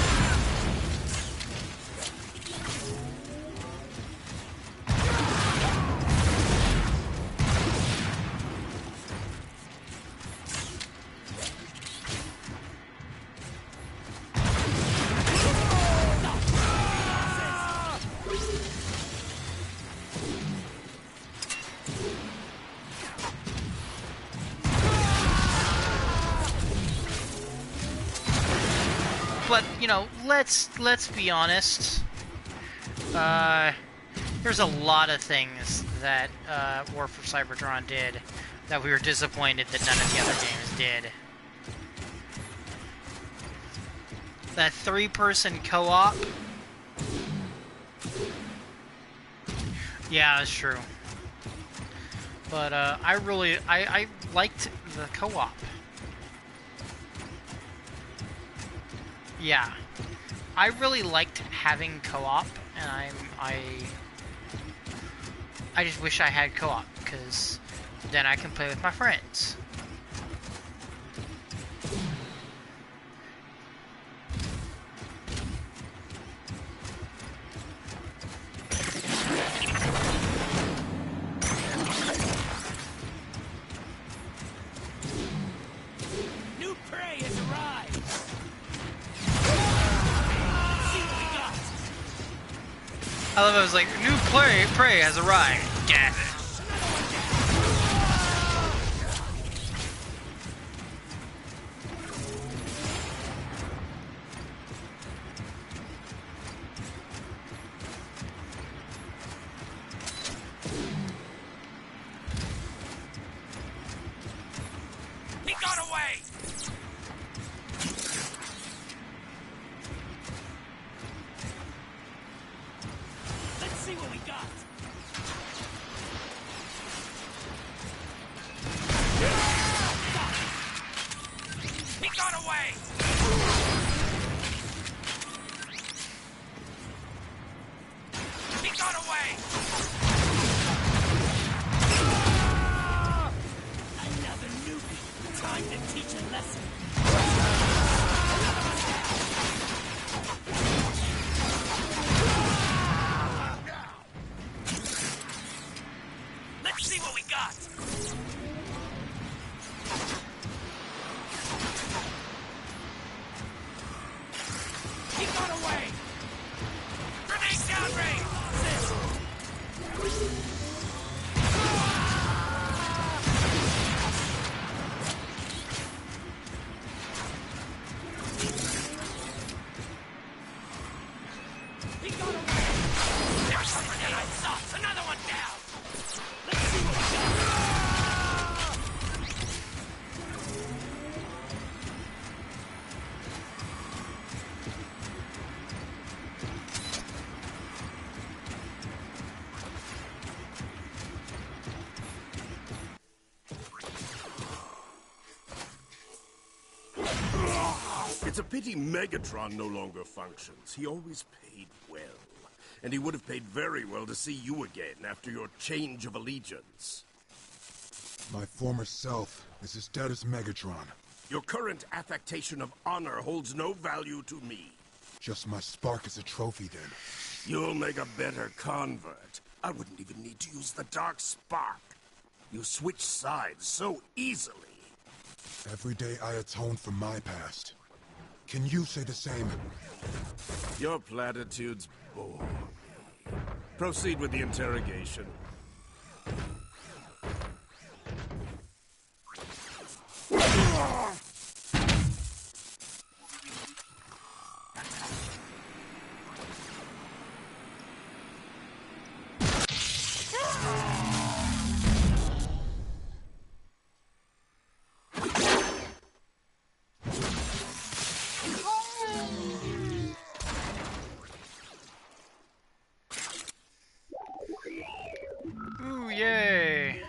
But, you know, let's be honest. There's a lot of things that War for Cybertron did that we were disappointed that none of the other games did. That 3-person co-op. Yeah, that's true. But I liked the co-op. Yeah, I really liked having co-op, and I just wish I had co-op, because then I can play with my friends. New prey has arrived. I love it, I was like, new prey has arrived. Death. shot! He got away! Grenade downrange! He got away! There's something that I saw! Another one down! Let's see what we got! It's a pity Megatron no longer functions. He always paid well. And he would have paid very well to see you again after your change of allegiance. My former self is as dead as Megatron. Your current affectation of honor holds no value to me. Just my spark as a trophy, then. You'll make a better convert. I wouldn't even need to use the Dark Spark. You switch sides so easily. Every day I atone for my past. Can you say the same? Your platitudes bore me. Proceed with the interrogation. Ooh, yay!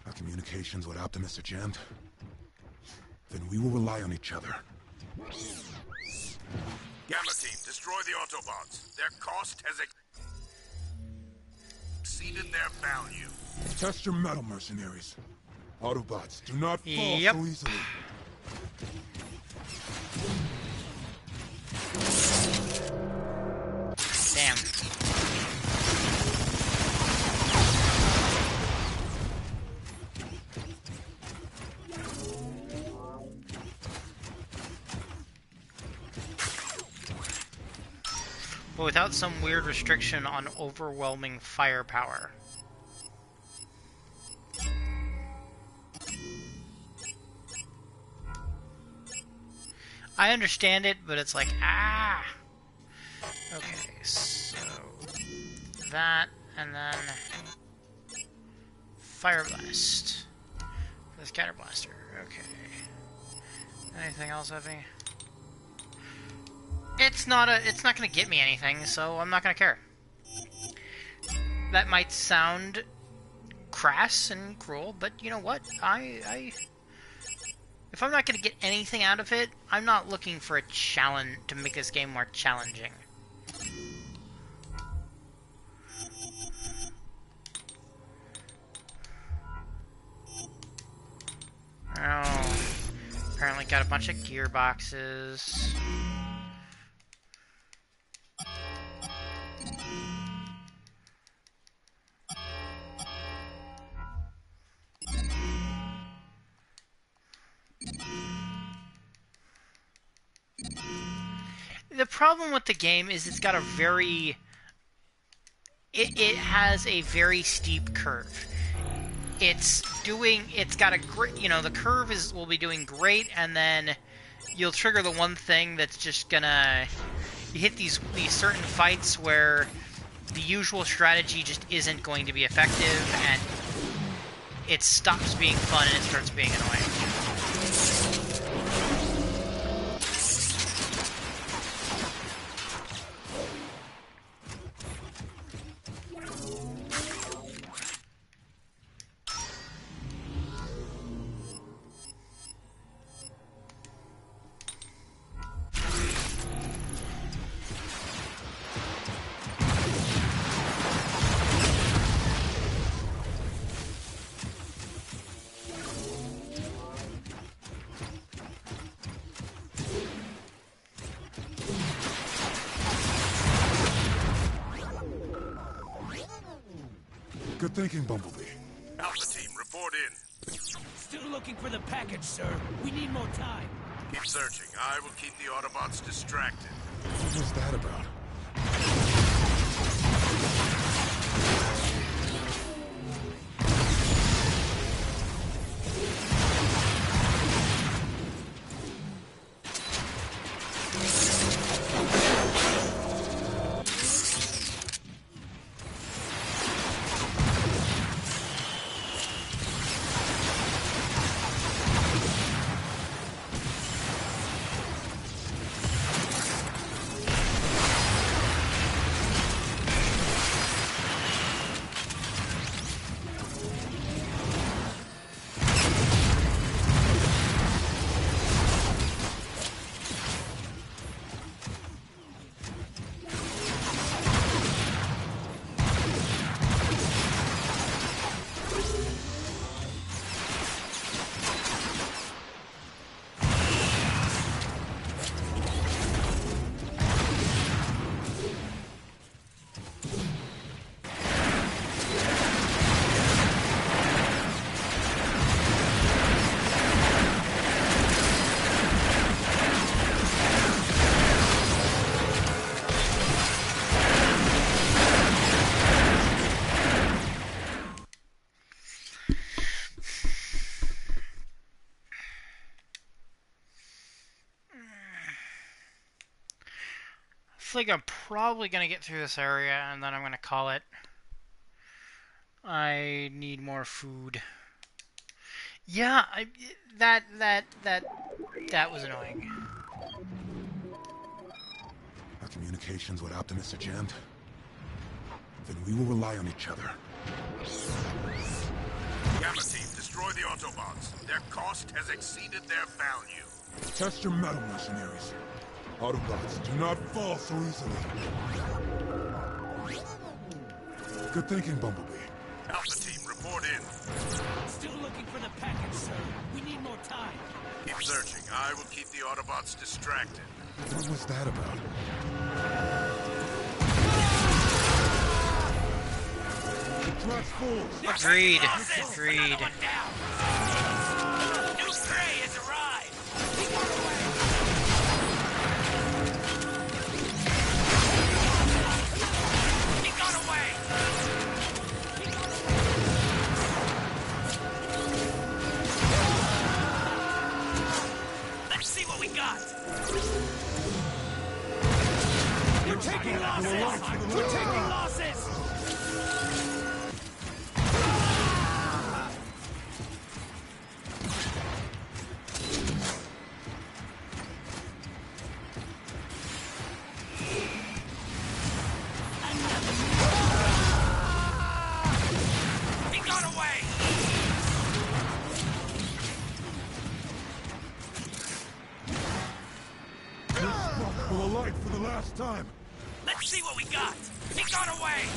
Our communications with Optimus are jammed. Then we will rely on each other. Gamma Team, destroy the Autobots. Their cost has exceeded their value. Test your metal, mercenaries. Autobots, do not fall Yep. so easily. Damn. But without some weird restriction on overwhelming firepower. I understand it, but it's like, ah! Okay, so that, and then Fire Blast for the Scatter Blaster. Okay. Anything else heavy? It's not gonna get me anything, so I'm not gonna care. That might sound crass and cruel, but you know what? If I'm not gonna get anything out of it, I'm not looking for a challenge to make this game more challenging. Oh, apparently got a bunch of gearboxes. The problem with the game is it's got a very... It has a very steep curve. It's got a great, the curve will be doing great, and then you'll trigger the one thing that's just gonna, you hit these certain fights where the usual strategy just isn't going to be effective, and it stops being fun and it starts being annoying. Good thinking, Bumblebee. report in. Still looking for the package, sir. We need more time. Keep searching. I will keep the Autobots distracted. What was that about? I think I'm probably going to get through this area, and then I'm going to call it. I need more food. Yeah, that was annoying. Our communications with Optimus are jammed. Then we will rely on each other. Gamma Team, destroy the Autobots. Their cost has exceeded their value. Test your metal, mercenaries. Autobots do not fall so easily. Good thinking, Bumblebee. Alpha Team, report in. Still looking for the package, sir. We need more time. Keep searching. I will keep the Autobots distracted. What was that about? The track's full. Agreed. Agreed. New prey has arrived. He got away. He got away. Let's see what we got. You're taking losses. We're taking losses. He got away. For the light for the last time. Let's see what we got. He got away.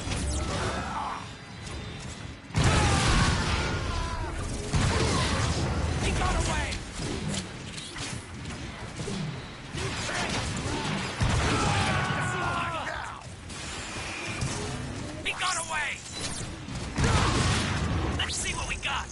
He got away. He got away. Let's see what we got.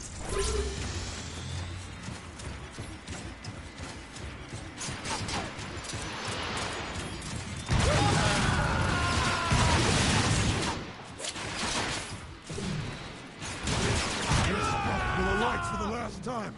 For the light for the last time.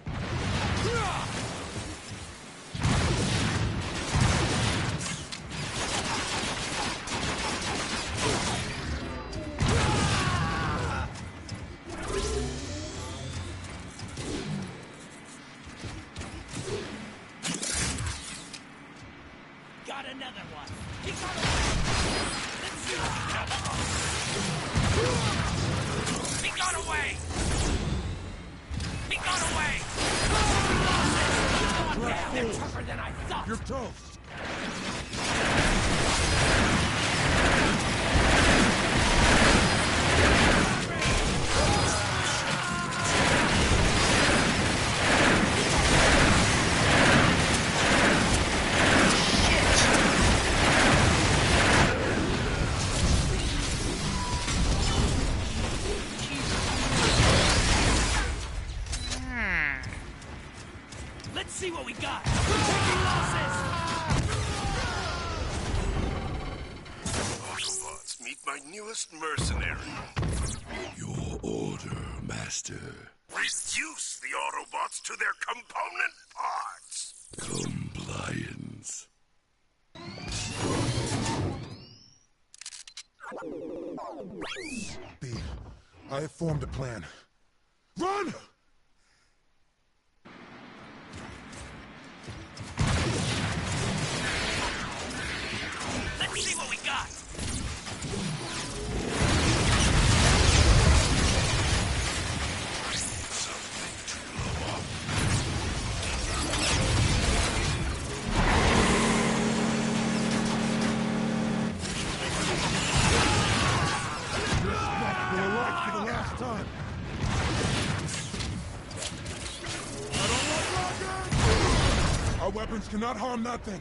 Got another one. He got away. Let's see what we got. He got away. He got away. They're tougher than I thought. You're toast. see what we got. We're taking losses. Autobots, meet my newest mercenary. Your order, Master. Reduce the Autobots to their component parts. Compliance. B, I have formed a plan. Run! Let's see what we got. Our weapons cannot harm that thing.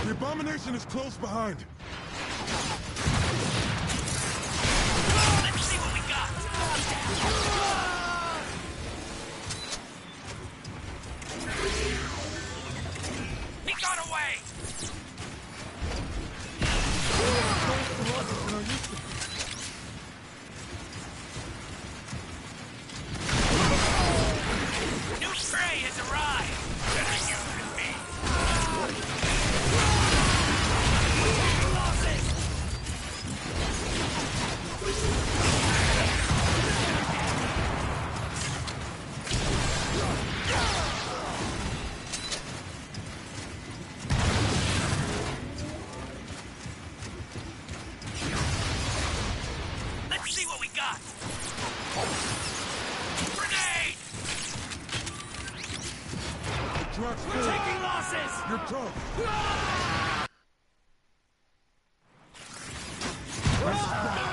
The abomination is close behind. Let's see what we got. He got away. New prey has arrived. Better you than me. Losses. Let's see what we got. Grenade. Truck's We're full. taking losses. You're tough.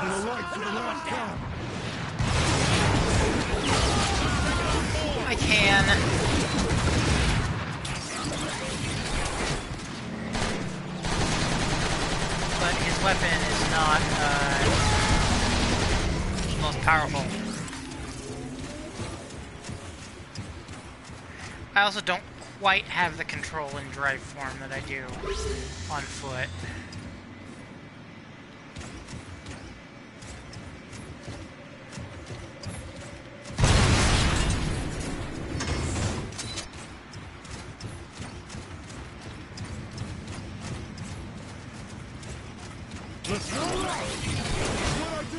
You're right for the last time. I can. But his weapon is not the most powerful. I also don't quite have the control in drive form that I do on foot. Let's roll out. That's what I do.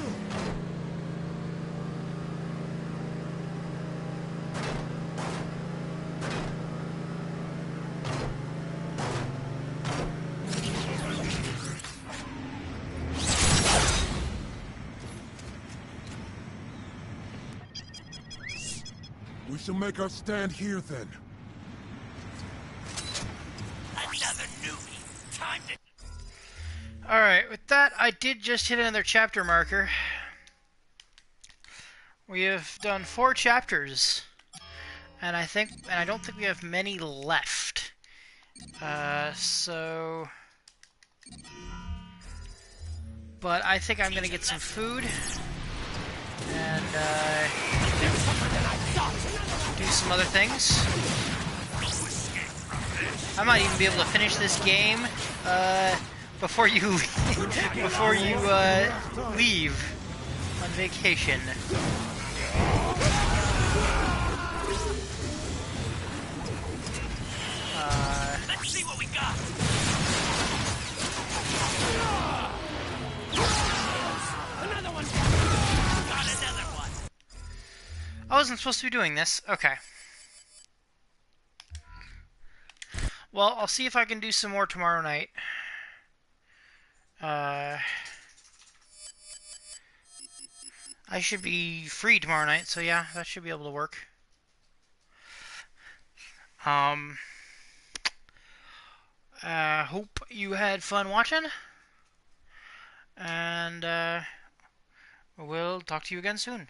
We shall make our stand here then. Another newbie. Time to... Alright, with that, I did just hit another chapter marker. We have done 4 chapters. And I don't think we have many left. But I think I'm gonna get some food. And, do some other things. I might even be able to finish this game, before you leave on vacation. Let's see what we got. Another one. Got another one. I wasn't supposed to be doing this. Okay. Well, I'll see if I can do some more tomorrow night. I should be free tomorrow night, so yeah, that should be able to work. Hope you had fun watching. And, We'll talk to you again soon.